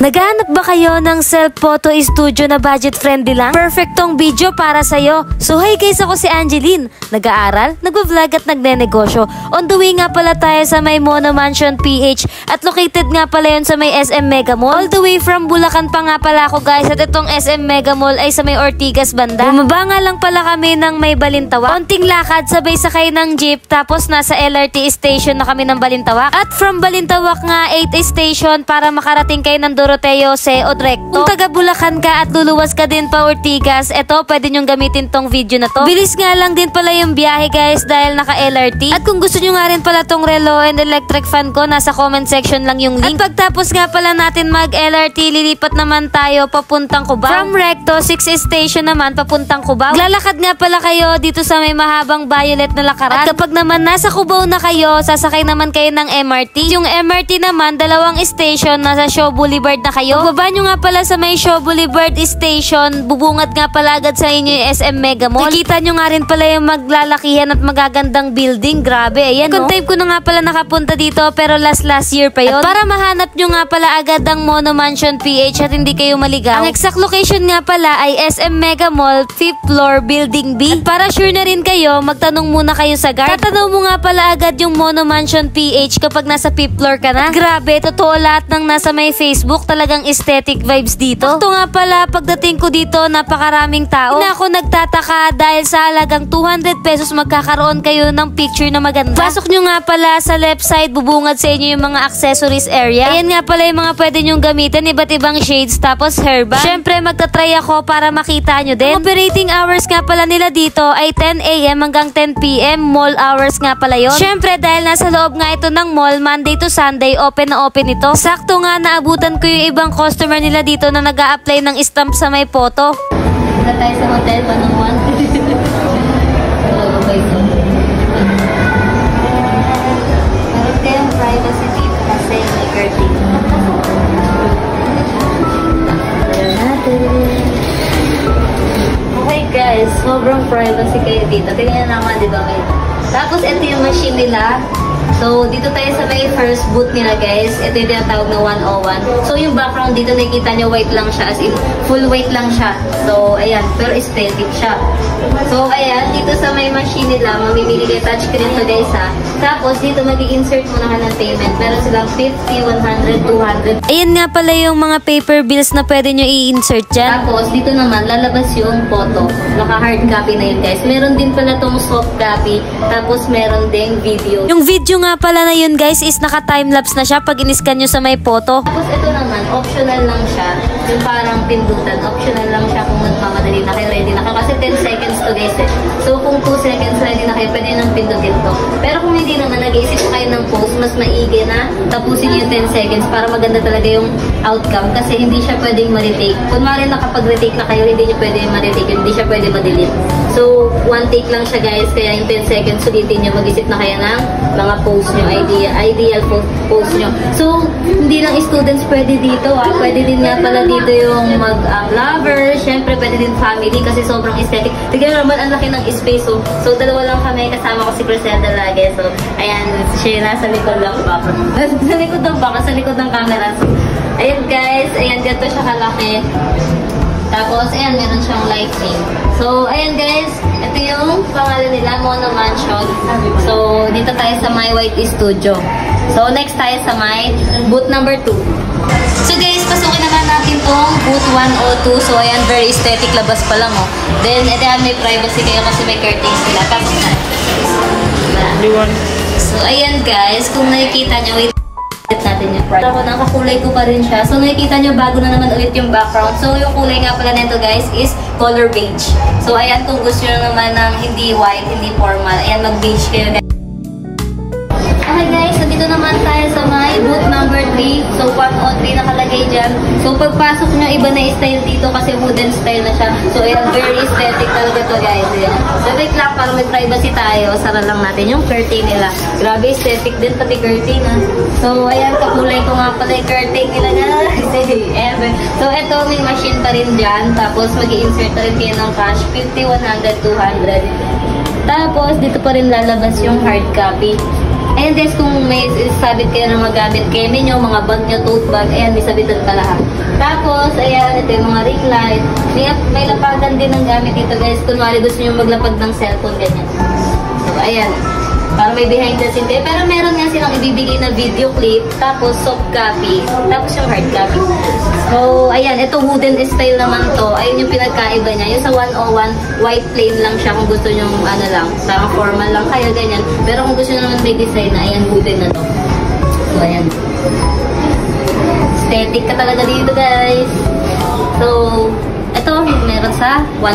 Naghahanap ba kayo ng self-photo studio na budget-friendly lang? Perfectong video para sa'yo. So hi guys, ako si Angeline. Nag-aaral, nagvo-vlog at nagne-negosyo. On the way nga pala tayo sa may Mono Mansion PH at located nga pala yun sa may SM Mega Mall. All the way from Bulacan pa nga pala ako guys at itong SM Mega Mall ay sa may Ortigas banda. Bumaba nga lang pala kami ng may Balintawak. Konting lakad, sabay sakay ng jeep tapos nasa LRT station na kami ng Balintawak. At from Balintawak nga 8 station para makarating kayo ng Doroteo C. Recto. Kung taga Bulacan ka at luluwas ka din pa Ortigas, eto pwede nyong gamitin tong video na to. Bilis nga lang din pala yung biyahe guys dahil naka LRT. At kung gusto nyo nga rin pala tong relo and electric fan ko, nasa comment section lang yung link. At pagtapos nga pala natin mag LRT, lilipat naman tayo papuntang Cubao. From Recto, 6 station naman papuntang Cubao. Lalakad nga pala kayo dito sa may mahabang violet na lakaran. At kapag naman nasa Cubao na kayo, sasakay naman kayo ng MRT. Yung MRT naman, 2 station, nasa Shaw Boulevard na kayo. Pagbaba nyo nga pala sa may Shaw Boulevard Station, bubungad nga pala agad sa inyo yung SM Mega Mall. Kikita nyo nga rin pala yung maglalakihan at magagandang building. Grabe, ayan no. Time ko na nga pala nakapunta dito pero last year pa yun. At para mahanap nyo nga pala agad ang Mono Mansion PH at hindi kayo maligaw, ang exact location nga pala ay SM Mega Mall, 5th floor, Building B. At para sure na rin kayo, magtanong muna kayo sa guard. Tatanong mo nga pala agad yung Mono Mansion PH kapag nasa 5th floor ka na. Grabe, totoo lahat ng nasa may Facebook, talagang aesthetic vibes dito. Ito nga pala, pagdating ko dito, napakaraming tao. Na ako nagtataka dahil sa halagang 200 pesos magkakaroon kayo ng picture na maganda. Pasok nyo nga pala sa left side, bubungad sa inyo yung mga accessories area. Ayan nga pala yung mga pwede nyong gamitin, iba't ibang shades, tapos hairband. Syempre, magta-try ako para makita nyo din. Ang operating hours nga pala nila dito ay 10 AM hanggang 10 PM. Mall hours nga pala yon. Syempre, dahil nasa loob nga ito ng mall, Monday to Sunday, open na open ito. Sakto nga, naabutan ko yung ibang customer nila dito na nag-a-apply ng stamp sa may photo. Punta tayo sa hotel, Panunguan. Meron kayong privacy dito kasi may curtain. Okay guys, sobrang privacy kayo dito. Tingnan naman, di ba kayo? Tapos ito yung machine nila. So, dito tayo sa may first booth nila guys. Ito yung tinatawag na 101. So, yung background dito nakikita nyo white lang siya. As in, full white lang siya. So, ayan. Pero aesthetic siya. So, ayan. Dito sa may machine nila, mamimili kayo touchscreen to guys ha. Tapos, dito mag-i-insert muna ka ng payment. Meron silang 50, 100, 200. Ayan nga pala yung mga paper bills na pwede nyo i-insert dyan. Tapos, dito naman, lalabas yung photo. Naka-hard copy na yun guys. Meron din pala tong soft copy. Tapos, meron ding video. Yung video nga pala na yun guys is naka-timelapse na siya pag in-scan nyo sa may photo. Tapos ito naman, optional lang siya. Yung parang pindutan, optional lang siya kung nagmamadali na kayo, ready na kayo. Kasi 10 seconds to guys eh. So kung 2 seconds ready na kayo, pwede nang pindutin to. Pero kung hindi naman, nag-iisip kayo ng post, mas maigi na tapusin yung 10 seconds para maganda talaga yung outcome. Kasi hindi siya pwedeng ma-retake. Kunwari nakapag-retake na kayo, hindi nyo pwede ma-retake. Hindi siya pwede ma-delete. So, one take lang siya guys. Kaya yung 10 seconds, sulitin nyo, mag-isip na kayo ng mga post nyo, ideal post nyo. So, hindi lang students pwede dito ah. Pwede din nga pala dito yung mag-lover. Syempre, pwede din family kasi sobrang aesthetic. Tignan naman, ang laki ng space. So, dalawa lang kami. Kasama ko si Griselda lagi. So, ayan, siya nasa likod lang ba? Sa likod ng baka, sa likod ng camera. So, ayan guys, ayan, ganito siya kalaki. Tapos, ayan, meron siyang lighting. So, ayan guys, ito yung pangalan nila, Mono Mansion. So, dito tayo sa My White Studio. So, next tayo sa my booth number 2. So guys, pasukin naman natin tong booth 102. So, ayan, very aesthetic, labas pa lang oh. Then, ayan, may privacy kayo kasi may curtains sila. Tapos na. So, ayan guys, kung nakikita nyo, wait natin yung price. Ako, nakakulay ko pa rin siya. So, nakikita nyo, bago na naman ulit yung background. So, yung kulay nga pala nito guys is color beige. So, ayan, kung gusto nyo naman ng hindi white, hindi formal, ayan, mag-beige kayo guys. Okay guys, so dito naman tayo sa my booth number 3. So, 103 nakalagay dyan. So, pagpasok nyo, iba na style dito kasi wooden style na siya. So, ayan, very aesthetic talaga to guys. Ayan. So, wait lang, para may privacy tayo, sara lang natin yung curtain nila. Grabe, aesthetic din, pati curtain ha. So, ayan, kakulay ko nga pala yung curtain nila guys. So, ito, may machine pa rin dyan. Tapos, mag-i-insert na rin kayo ng cash. 50, 100, 200. Tapos, dito pa rin lalabas yung hard copy. Ayan guys, kung may sabit kayo ng magamit keme nyo, mga bag nyo, tote bag, ayan, may sabitan pa lahat. Tapos, ayan, ito yung mga ring light. May lapagan din ng gamit dito guys. Kunwari gusto nyo maglapag ng cellphone, ganyan. So, ayan. Para may behind the scene. Pero meron nga silang ibibigay na video clip, tapos soft copy, tapos yung hard copy. So, ayan, ito wooden style naman to. Ayun yung pinagkaiba niya. Yung sa 101, white plain lang siya kung gusto nyo, ano lang, parang formal lang kaya ganyan. Pero kung gusto nyo naman may design na, ayan, wooden na to. So, ayan. Aesthetic ka talaga dito, guys. So, ito, meron sa 103.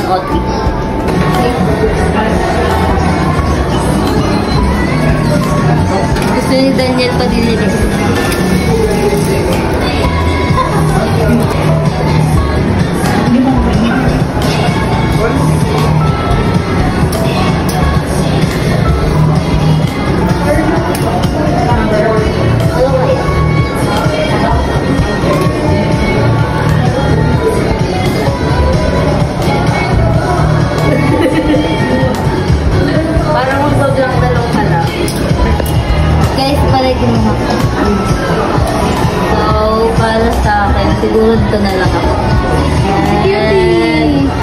Gusto ni Daniel pa din nila. Parang magbablak na lang pala. Guys, palagin mo ako. So, para sa akin, siguro ito na lang ako.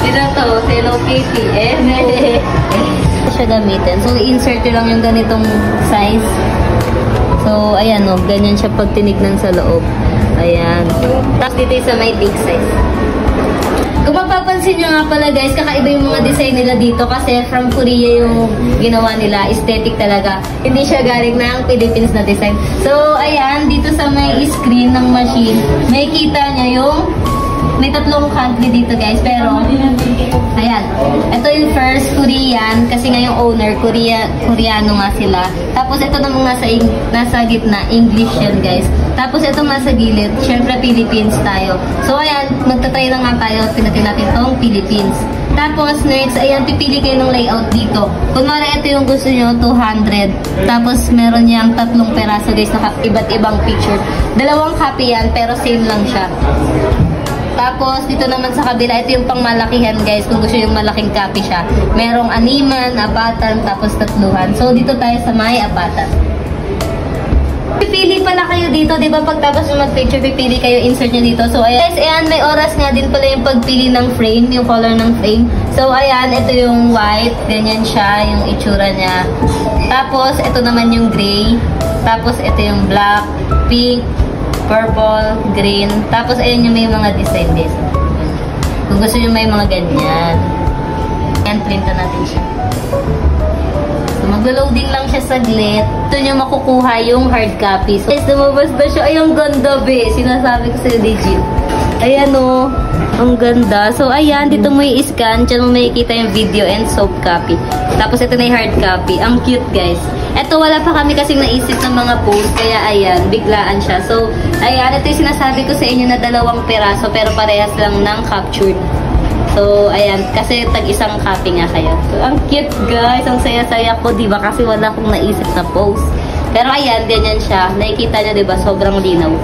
Ito to, Hello Kitty. Siya gamitin. So, insert nyo lang yung ganitong size. So, ayan o. Ganyan siya pag tinignan sa loob. Ayan. Tapos dito sa may big size. Kung mapapansin nyo nga pala guys, kakaiba yung mga design nila dito kasi from Korea yung ginawa nila, aesthetic talaga. Hindi siya galing ng Philippines na design. So, ayan, dito sa may screen ng machine, may kita nyo yung may tatlong country dito guys, pero ayan, ito yung first Korean kasi nga yung owner Koreano nga sila. Tapos ito namang nasa gitna, English yan guys. Tapos ito nasa gilid, syempre Philippines tayo. So ayan, magta-try na nga tayo, pinatin natin tong Philippines. Tapos next, ayan, pipili kayo ng layout dito. Kunwari ito yung gusto nyo, 200. Tapos meron niyang tatlong peraso guys, na iba't ibang picture. Dalawang copy yan, pero same lang siya. Tapos, dito naman sa kabila, ito yung pangmalakihan guys, kung gusto yung malaking copy siya. Merong animan, apatan, tapos tatluhan. So, dito tayo sa may apatan. Pipili pala kayo dito, di ba? Pagtapos yung mag-picture, pipili kayo, insert nyo dito. So, ayan. Guys, ayan, may oras nga din pala yung pagpili ng frame, yung color ng frame. So, ayan, ito yung white, ganyan siya, yung itsura niya. Tapos, ito naman yung gray. Tapos, ito yung black, pink, purple, green. Tapos, ayan yung may mga design guys. Kung gusto nyo may mga ganyan. Ayan, printa natin siya. So, maglo-loading lang siya saglit. Ito nyo makukuha yung hard copy. So, guys, lumabas na siya. Ay, ang ganda, be. Sinasabi ko sa'yo, legit. Ayan, o. Ang ganda. So, ayan, dito mo i-scan. Diyan mo makikita yung video and soft copy. Tapos, ito na yung hard copy. Ang cute, guys. Ito, wala pa kami kasing naisip ng mga post. Kaya, ayan, biglaan siya. So, ayan, ito yung sinasabi ko sa inyo na 2 peraso. Pero parehas lang ng captured. So, ayan, kasi tag-isang copy nga kayo. So, ang cute, guys. Ang saya-saya ko, diba? Kasi wala akong naisip na post. Pero, ayan, ganyan siya. Nakikita niya, diba? Sobrang linaw.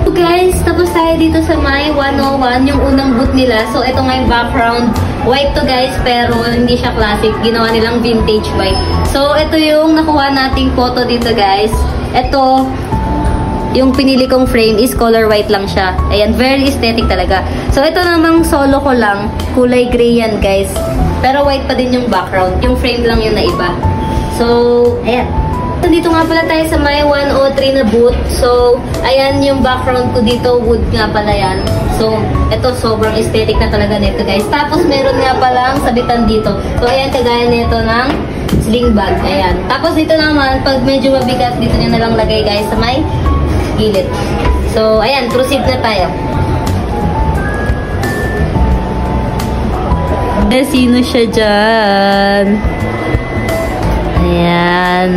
So, guys, tapos tayo dito sa may 101, yung unang boot nila. So, ito nga yung background. White to, guys, pero hindi siya classic. Ginawa nilang vintage white. So, ito yung nakuha nating photo dito, guys. Ito, yung pinili kong frame is color white lang siya. Ayan, very aesthetic talaga. So, ito namang solo ko lang. Kulay gray yan, guys. Pero white pa din yung background. Yung frame lang yung naiba. So, ayan. Dito nga pala tayo sa may 103 na booth. So, ayan yung background ko dito. Wood nga pala yan. So, ito sobrang aesthetic na talaga nito, guys. Tapos, meron nga palang sabitan dito. So, ayan, kagaya nito ng sling bag. Ayan. Tapos, dito naman, pag medyo mabigat, dito nyo na lang lagay, guys, sa may gilid. So, ayan, proceed na tayo. Sino siya dyan? Ayan.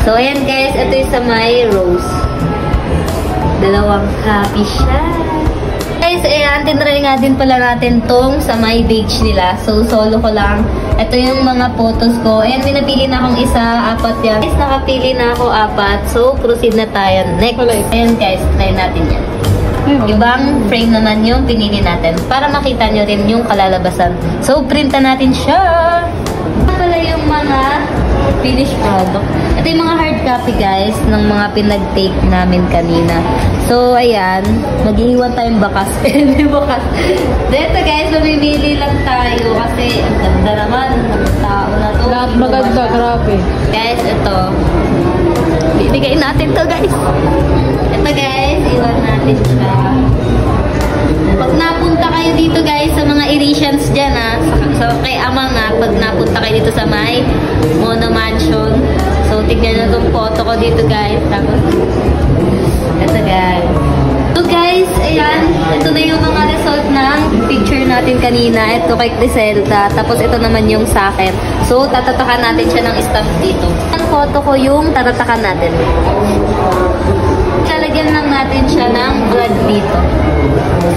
So, ayan guys, ito yung sa may rose. 2 copy siya. Guys, ayan, tinry nga din pala natin tong sa my page nila. So, solo ko lang. Ito yung mga photos ko. Ayan, may napili na akong isa, 4 yan. Guys, nakapili na ako 4. So, proceed na tayo. Next. Ayan guys, try natin yan. Ibang frame naman yung pinili natin para makita nyo rin yung kalalabasan. So, printa natin siya. Ito pala yung mga finished product. Ito yung mga hard copy guys ng mga pinag-take namin kanina. So, ayan. Mag-iiwan tayong bakas. Hindi bakas. Dito guys, mamimili lang tayo kasi ang ganda naman. Tao na to. Lahat maganda, grabe. Guys, ito. Bibigay natin to guys. Ito guys, iwan natin siya. Pag napunta kayo dito guys sa mga Irisians dyan so kay Amang pag napunta kayo dito sa may Mono Mansion. So, tignan nyo itong photo ko dito guys. Tapos, ito guys. So guys, ayan. Ito na yung mga result ng picture natin kanina. Ito kay Criselda. Tapos ito naman yung sa akin. So, tatatakan natin siya ng stamp dito. Ang photo ko yung tatatakan natin. Lalagyan lang natin siya ng blood dito.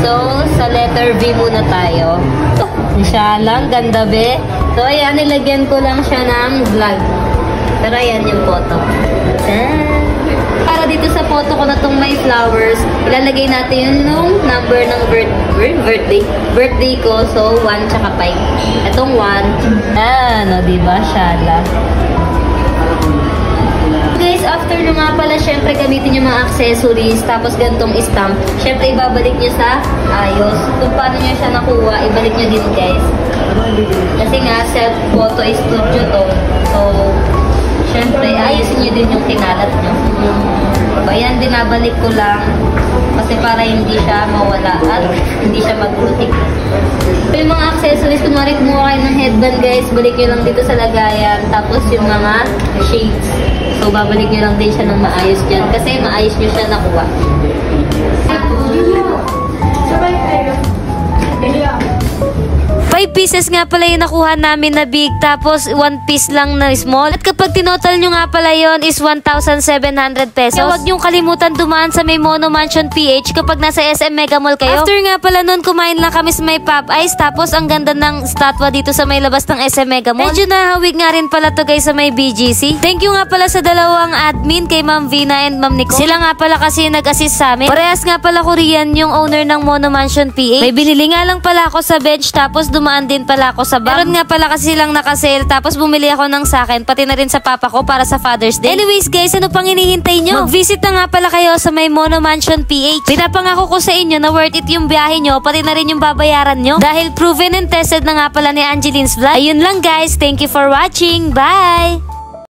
So, sa letter V muna tayo. Siya lang, ganda be. So, ayan, nilagyan ko lang siya ng blood. Pero ayan yung photo. Para dito sa photo ko na itong may flowers, ilalagay natin yung number ng birthday ko. So, 1 tsaka 5. Itong 1. Ano, diba? Shala. Guys, after nyo nga pala, syempre gamitin yung mga accessories, tapos gantong stamp. Syempre, ibabalik nyo sa ayos. Kung paano nyo siya nakuha, ibalik nyo din guys. Kasi nga, self-photo studio to. So, syempre, ayusin nyo din yung kinalat nyo. Ayan, binabalik ko lang. Kasi para hindi siya mawala at hindi siya maglutik. So, yung mga accessories, kunwari kumuha kayo ng headband guys, balik nyo lang dito sa lagayan. Tapos yung mga shades. So, babalik nyo lang din siya ng maayos dyan. Kasi maayos nyo siya nakuha. 5 pieces nga pala yung nakuha namin na big, tapos 1 piece lang na small. At kapag tinotal nyo nga pala yon is 1,700 pesos. Kaya huwag nyong kalimutan dumaan sa may Mono Mansion PH kapag nasa SM Mega Mall kayo. After nga pala nun, kumain lang kami sa may Pop Ice, tapos ang ganda ng statwa dito sa may labas ng SM Mega Mall. Medyo nahawig nga rin pala to guys sa may BGC. Thank you nga pala sa dalawang admin, kay Ma'am Vina and Ma'am Nico. Sila nga pala kasi nag-assist sa amin. Parehas nga pala Korean yung owner ng Mono Mansion PH. May binili nga lang pala ako sa bench, tapos dumaan din pala ako sa bar. Meron nga pala kasi silang nakasale, tapos bumili ako ng sakin, pati na rin sa papa ko para sa Father's Day. Anyways guys, ano pang hinihintay nyo? Mag-visit na nga pala kayo sa may Mono Mansion PH. Pinapangako ko sa inyo na worth it yung biyahe nyo, pati na rin yung babayaran nyo. Dahil proven and tested na nga pala ni Angeline's Vlog. Ayun lang guys, thank you for watching. Bye!